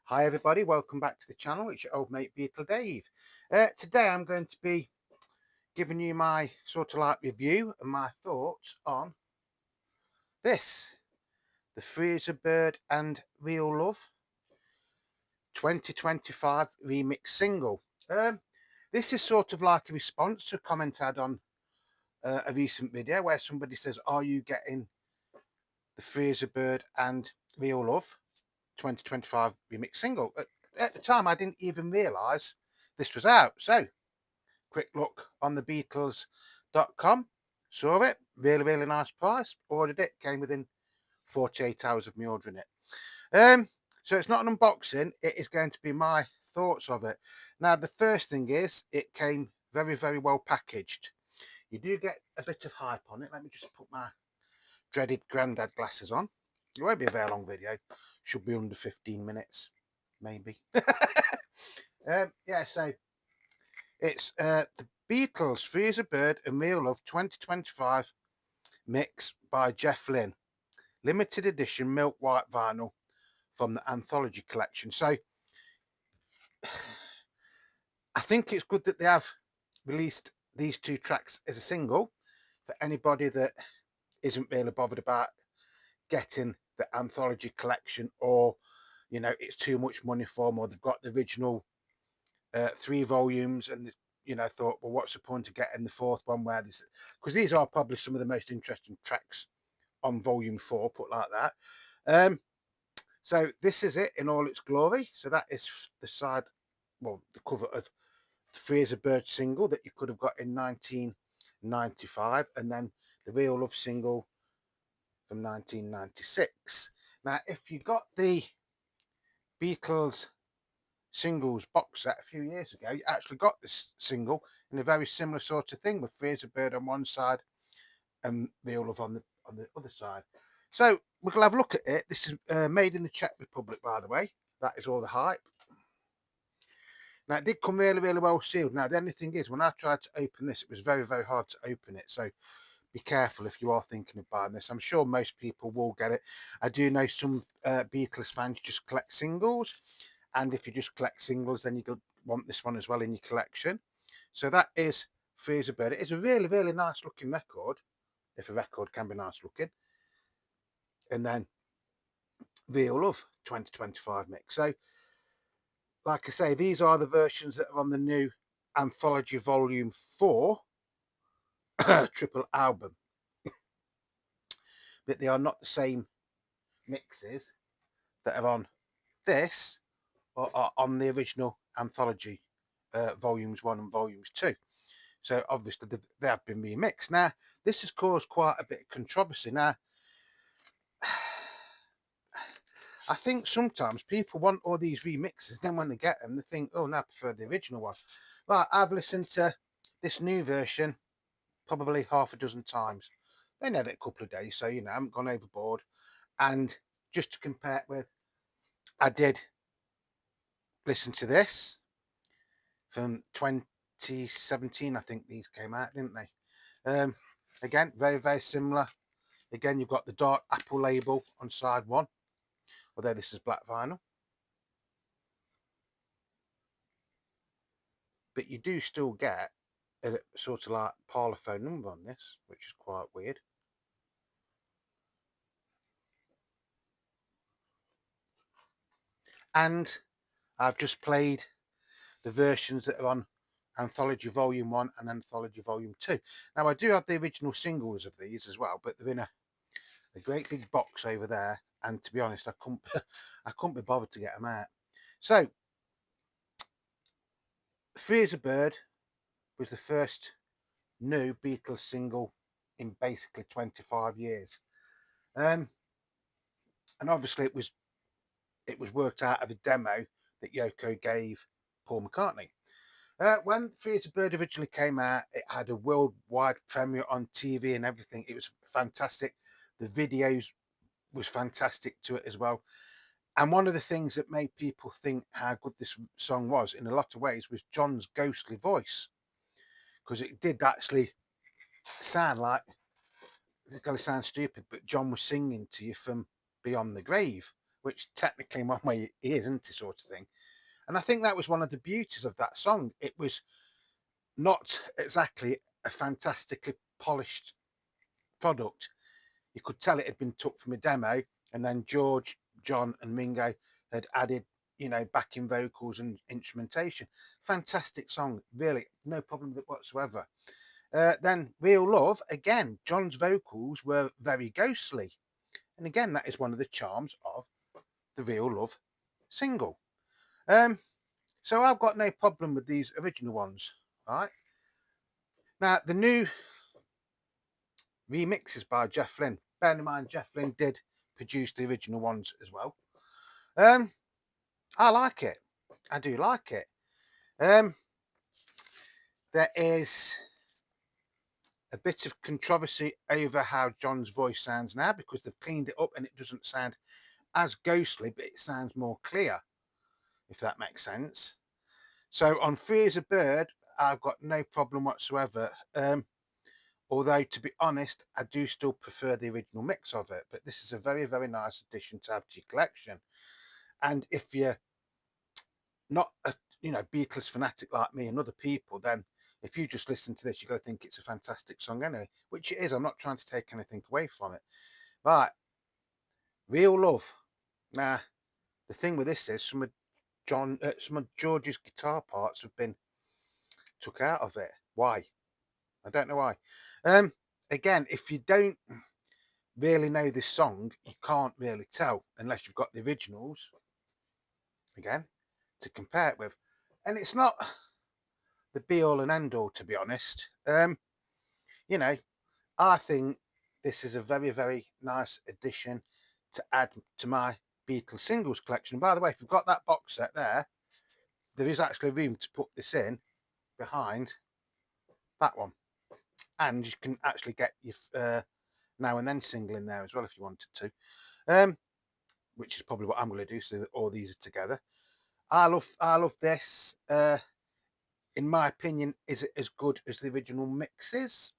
Hi everybody, welcome back to the channel. It's your old mate Beatle Dave. Today I'm going to be giving you my sort of like review and my thoughts on this, the Freezer Bird and Real Love 2025 remix single. This is sort of like a response to a comment I had on a recent video where somebody says, are you getting the Freezer Bird and Real Love 2025 remix single? At the time I didn't even realise this was out. So quick look on the Beatles.com, saw it, really nice price, ordered it, came within 48 hours of me ordering it. So it's not an unboxing, it is going to be my thoughts of it. Now the first thing is it came very well packaged. You do get a bit of hype on it. Let me just put my dreaded granddad glasses on. It won't be a very long video, should be under 15 minutes maybe. Yeah, so it's the Beatles Freezer Bird and Real Love 2025 mix by Jeff Lynne, limited edition milk white vinyl from the anthology collection. So I think it's good that they have released these two tracks as a single for anybody that isn't really bothered about getting the anthology collection, or you know it's too much money for them, or they've got the original 3 volumes and thought, well, what's the point of getting the fourth one, where this, because these are probably some of the most interesting tracks on volume 4, put like that. So this is it in all its glory. So that is the side, well, the cover of the Fraser Bird single that you could have got in 1995, and then the Real Love single from 1996. Now if you got the Beatles singles box set a few years ago, you actually got this single in a very similar sort of thing, with Fraser Bird on one side and Real Love on the other side. So we're gonna have a look at it. This is made in the Czech Republic, by the way. That is all the hype. Now it did come really well sealed. Now the only thing is, when I tried to open this, it was very hard to open it. So be careful if you are thinking of buying this. I'm sure most people will get it. I do know some Beatles fans just collect singles, and if you just collect singles, then you want this one as well in your collection. So that is Freezer Bird. It is a really nice looking record, if a record can be nice looking. And then Real Love 2025 mix. So like I say, these are the versions that are on the new Anthology Volume 4 triple album, but they are not the same mixes that are on this or are on the original Anthology Volumes 1 and Volumes 2. So obviously they have been remixed. Now this has caused quite a bit of controversy. Now I think sometimes people want all these remixes, then when they get them, they think, oh, no, I prefer the original one. Right, I've listened to this new version probably half a dozen times. Been at it a couple of days, so, I haven't gone overboard. And just to compare it with, I did listen to this from 2017, I think these came out, didn't they? Again, very similar. Again, you've got the dark apple label on side 1, although this is black vinyl. But you do still get a sort of like parlour phone number on this, which is quite weird. And I've just played the versions that are on Anthology Volume 1 and Anthology Volume 2. Now I do have the original singles of these as well, but they're in a great big box over there, and to be honest, I couldn't I couldn't be bothered to get them out. So Free as a Bird was the first new Beatles single in basically 25 years. And obviously it was worked out of a demo that Yoko gave Paul McCartney. When Free as a Bird originally came out, it had a worldwide premiere on TV and everything. It was fantastic. The videos was fantastic to it as well. And one of the things that made people think how good this song was in a lot of ways was John's ghostly voice, because it did actually sound like, it's going to sound stupid, but John was singing to you from beyond the grave, which technically in one way he isn't, sort of thing. And I think that was one of the beauties of that song. It was not exactly a fantastically polished product. You could tell it had been took from a demo, and then George, John, and Mingo had added, backing vocals and instrumentation. Fantastic song, really, no problem with it whatsoever. Then Real Love, again, John's vocals were very ghostly. And again, that is one of the charms of the Real Love single. So I've got no problem with these original ones, right? Now, the new remixes by Jeff Lynne, bear in mind, Jeff Lynne did produce the original ones as well. Um, I like it. I do like it. Um, there is a bit of controversy over how John's voice sounds now because they've cleaned it up and it doesn't sound as ghostly, but it sounds more clear, if that makes sense. So on Free as a Bird, I've got no problem whatsoever. Although, to be honest, I do still prefer the original mix of it. But this is a very, very nice addition to add to your collection. And if you're not a Beatles fanatic like me and other people, then if you just listen to this, you're going to think it's a fantastic song anyway, which it is. I'm not trying to take anything away from it. Right, Real Love. Now, the thing with this is some of George's guitar parts have been took out of it. Why? I don't know why. Again, if you don't really know this song, you can't really tell unless you've got the originals again to compare it with. And it's not the be all and end all, to be honest. You know, I think this is a very, very nice addition to add to my Beatles singles collection. By the way, if you've got that box set there is actually room to put this in behind that one. And you can actually get your Now and Then single in there as well if you wanted to. Which is probably what I'm going to do, so that all these are together. I love this. In my opinion, is it as good as the original mixes?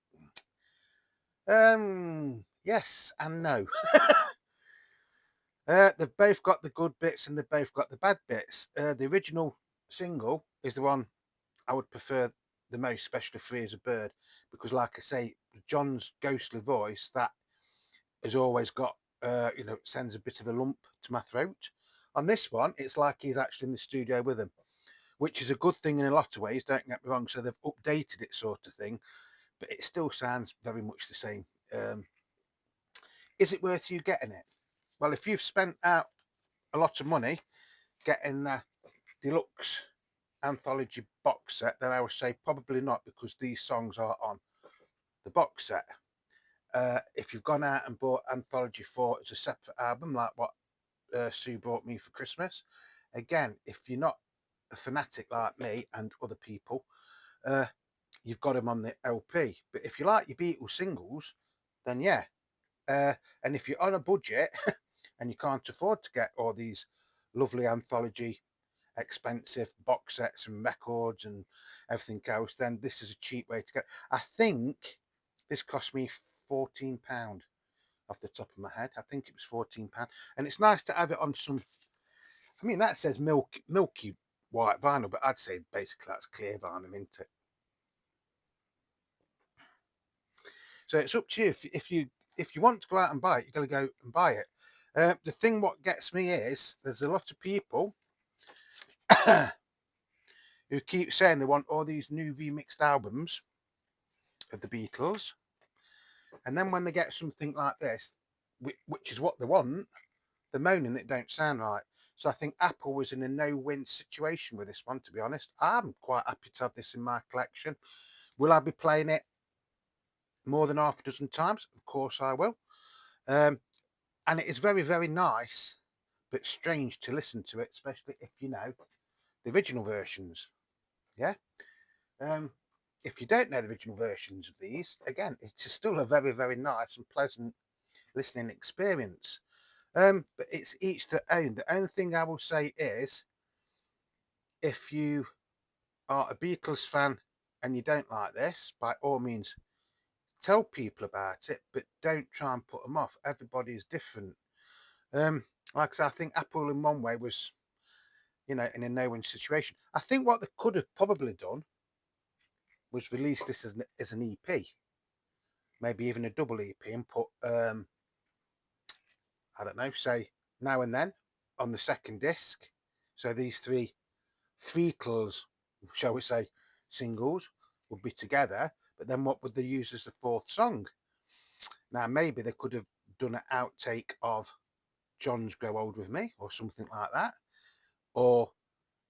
Yes and no. They've both got the good bits and they've both got the bad bits. The original single is the one I would prefer the most, especially Free as a Bird, because, like I say, John's ghostly voice that has always got, sends a bit of a lump to my throat. On this one, it's like he's actually in the studio with him, which is a good thing in a lot of ways. Don't get me wrong. So they've updated it, sort of thing, but it still sounds very much the same. Is it worth you getting it? Well, if you've spent out a lot of money getting the deluxe anthology box set, then I would say probably not, because these songs are on the box set. If you've gone out and bought Anthology 4 as a separate album, like what Sue bought me for Christmas, again, if you're not a fanatic like me and other people, you've got them on the LP. But if you like your Beatles singles, then yeah. And if you're on a budget and you can't afford to get all these lovely anthology expensive box sets and records and everything else, then this is a cheap way to go. I think this cost me £14 off the top of my head. I think it was £14, and it's nice to have it on some. I mean, that says milky white vinyl, but I'd say basically that's clear vinyl, isn't it? So it's up to you. If you want to go out and buy it, you're going to go and buy it. The thing what gets me is there's a lot of people who keep saying they want all these new remixed albums of the Beatles, and then when they get something like this, which is what they want, they're moaning that it don't sound right. So I think Apple was in a no-win situation with this one, to be honest. I'm quite happy to have this in my collection. Will I be playing it more than half a dozen times? Of course I will. And it is very, very nice, but strange to listen to it, especially if you know the original versions. Yeah. Um, if you don't know the original versions of these, again, it's still a very, very nice and pleasant listening experience. But it's each their own. The only thing I will say is, if you are a Beatles fan and you don't like this, by all means, tell people about it, but don't try and put them off. Everybody is different. Um, like I said, I think Apple in one way was, in a no-win situation. I think what they could have probably done was release this as an EP, maybe even a double EP, and put I don't know, say Now and Then on the second disc. So these three Beatles, shall we say, singles would be together. But then what would they use as the fourth song? Now maybe they could have done an outtake of John's Grow Old With Me or something like that. Or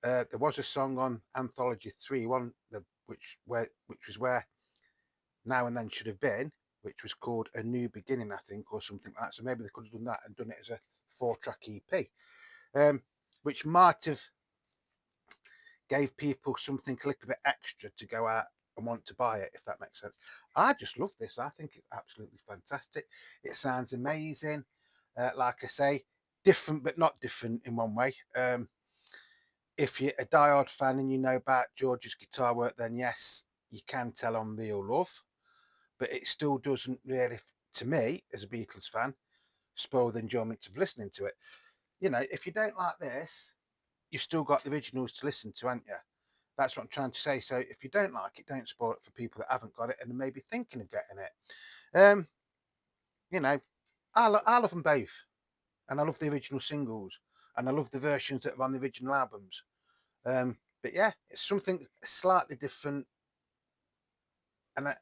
there was a song on Anthology 3, which was where Now and Then should have been, which was called A New Beginning, I think, or something like that. So maybe they could have done that and done it as a 4-track EP, which might have gave people something a little bit extra to go out and want to buy it, if that makes sense. I just love this. I think it's absolutely fantastic. It sounds amazing. Like I say, different but not different in one way. If you're a diehard fan and you know about George's guitar work, then yes, you can tell on Real Love, but it still doesn't really, to me, as a Beatles fan, spoil the enjoyment of listening to it. If you don't like this, you've still got the originals to listen to, haven't you? That's what I'm trying to say. So if you don't like it, don't spoil it for people that haven't got it and are maybe thinking of getting it. You know, I love them both, and I love the original singles, and I love the versions that are on the original albums. But yeah, it's something slightly different. And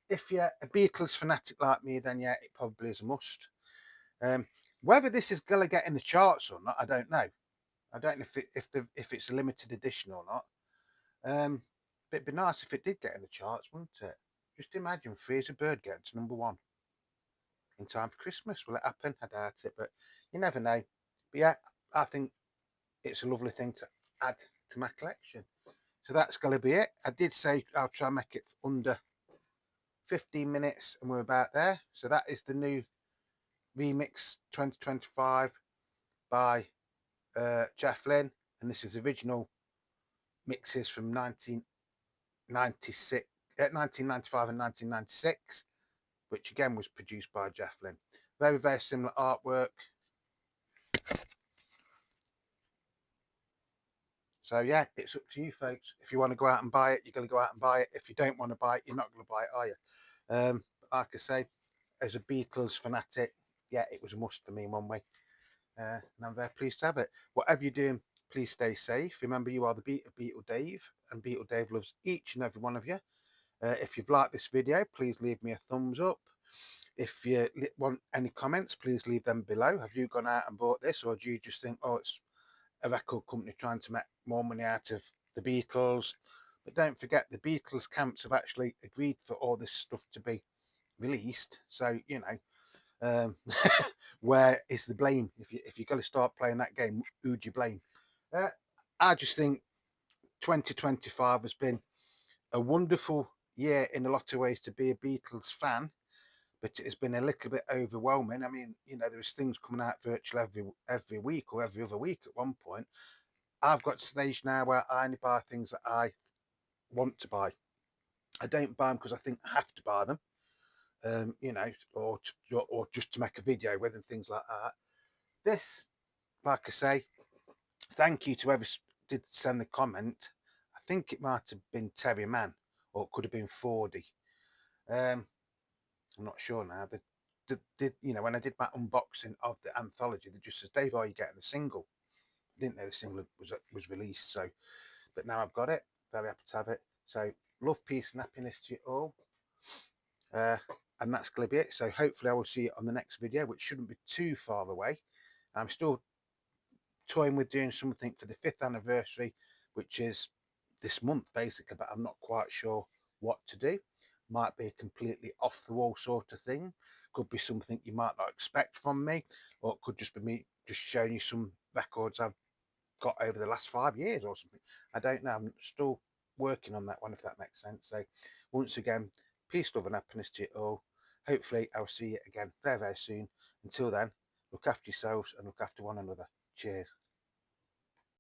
if you're a Beatles fanatic like me, then yeah, it probably is a must. Um, Whether this is gonna get in the charts or not, I don't know. I don't know if it's a limited edition or not. But it'd be nice if it did get in the charts, wouldn't it? Just imagine Free as a Bird getting to number 1 in time for Christmas. Will it happen? I doubt it, but you never know. But yeah, I think it's a lovely thing to add to my collection. So that's going to be it. I did say I'll try and make it under 15 minutes, and we're about there. So that is the new remix 2025 by Jeff Lynne, and this is original mixes from 1996, 1995 and 1996, which again was produced by Jeff Lynne. Very, very similar artwork. So yeah, it's up to you folks. If you want to go out and buy it, you're going to go out and buy it. If you don't want to buy it, you're not going to buy it, are you? Like I say, as a Beatles fanatic, yeah, it was a must for me in one way. And I'm very pleased to have it. Whatever you're doing, please stay safe. Remember, you are the beat of Beatle Dave, and Beatle Dave loves each and every one of you. If you've liked this video, please leave me a thumbs up. If you want any comments, please leave them below. Have you gone out and bought this, or do you just think, oh, it's a record company trying to make more money out of the Beatles? But don't forget, the Beatles camps have actually agreed for all this stuff to be released. So, where is the blame? If you're going to start playing that game, who do you blame? Uh, I just think 2025 has been a wonderful year in a lot of ways to be a Beatles fan, but it has been a little bit overwhelming. I mean, there's things coming out virtually every week or every other week at one point. I've got to the stage now where I only buy things that I want to buy. I don't buy them because I think I have to buy them, or just to make a video with and things like that. This, like I say, thank you to whoever did send the comment. I think it might have been Terry Mann, or it could have been 40. I'm not sure now. When I did my unboxing of the anthology, they just says, Dave, are you getting the single? I didn't know the single was released, so but now I've got it. Very happy to have it. So love, peace, and happiness to you all. Uh, and that's going to be it. So hopefully I will see you on the next video, which shouldn't be too far away. I'm still toying with doing something for the 5th anniversary, which is this month basically, but I'm not quite sure what to do. Might be a completely off the wall sort of thing, could be something you might not expect from me, or it could just be me just showing you some records I've got over the last 5 years or something. I don't know. I'm still working on that one, if that makes sense. So once again, peace, love, and happiness to you all. Hopefully I'll see you again very, very soon. Until then, look after yourselves and look after one another. Cheers.